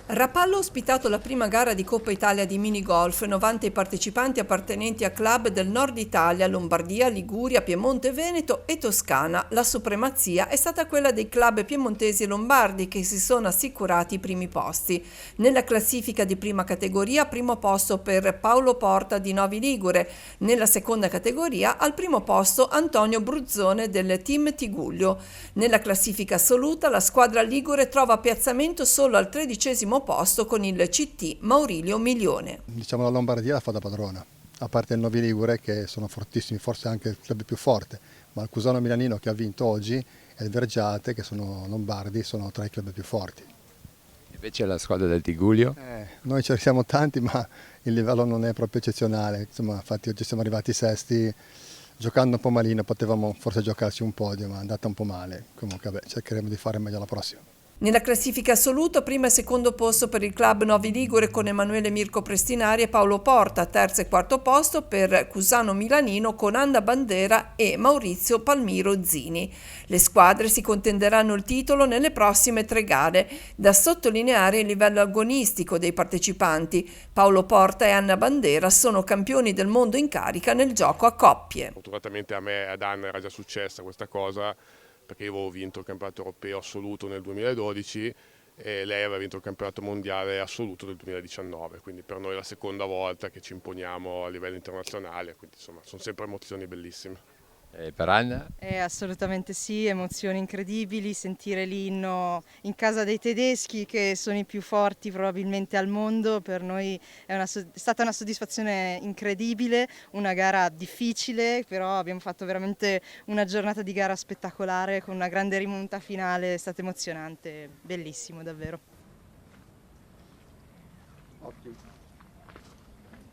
Rapallo ha ospitato la prima gara di Coppa Italia di minigolf, 90 i partecipanti appartenenti a club del nord Italia, Lombardia, Liguria, Piemonte, Veneto e Toscana. La supremazia è stata quella dei club piemontesi e lombardi che si sono assicurati i primi posti. Nella classifica di prima categoria, primo posto per Paolo Porta di Novi Ligure. Nella seconda categoria, al primo posto Antonio Bruzzone del team Tigullio. Nella classifica assoluta, la squadra ligure trova piazzamento solo al 13° posto con il CT Maurilio Milione. Diciamo la Lombardia la fa da padrona, a parte il Novi Ligure che sono fortissimi, forse anche il club più forte, ma il Cusano Milanino che ha vinto oggi e il Vergiate che sono lombardi sono tra i club più forti. Invece la squadra del Tigullio? Noi ci siamo tanti ma il livello non è proprio eccezionale, insomma, infatti oggi siamo arrivati sesti, giocando un po' malino, potevamo forse giocarci un podio ma è andata un po' male, comunque cercheremo di fare meglio la prossima. Nella classifica assoluta, primo e secondo posto per il club Novi Ligure con Emanuele Mirko Prestinari e Paolo Porta, terzo e quarto posto per Cusano Milanino con Anna Bandera e Maurizio Palmiro Zini. Le squadre si contenderanno il titolo nelle prossime 3 gare. Da sottolineare il livello agonistico dei partecipanti. Paolo Porta e Anna Bandera sono campioni del mondo in carica nel gioco a coppie. Fortunatamente a me e ad Anna era già successa questa cosa, perché io avevo vinto il campionato europeo assoluto nel 2012 e lei aveva vinto il campionato mondiale assoluto nel 2019, quindi per noi è la seconda volta che ci imponiamo a livello internazionale, quindi insomma sono sempre emozioni bellissime. E per Anna? Assolutamente sì, emozioni incredibili, sentire l'inno in casa dei tedeschi che sono i più forti probabilmente al mondo, per noi è stata una soddisfazione incredibile, una gara difficile, però abbiamo fatto veramente una giornata di gara spettacolare con una grande rimonta finale, è stato emozionante, bellissimo davvero. Ottimo.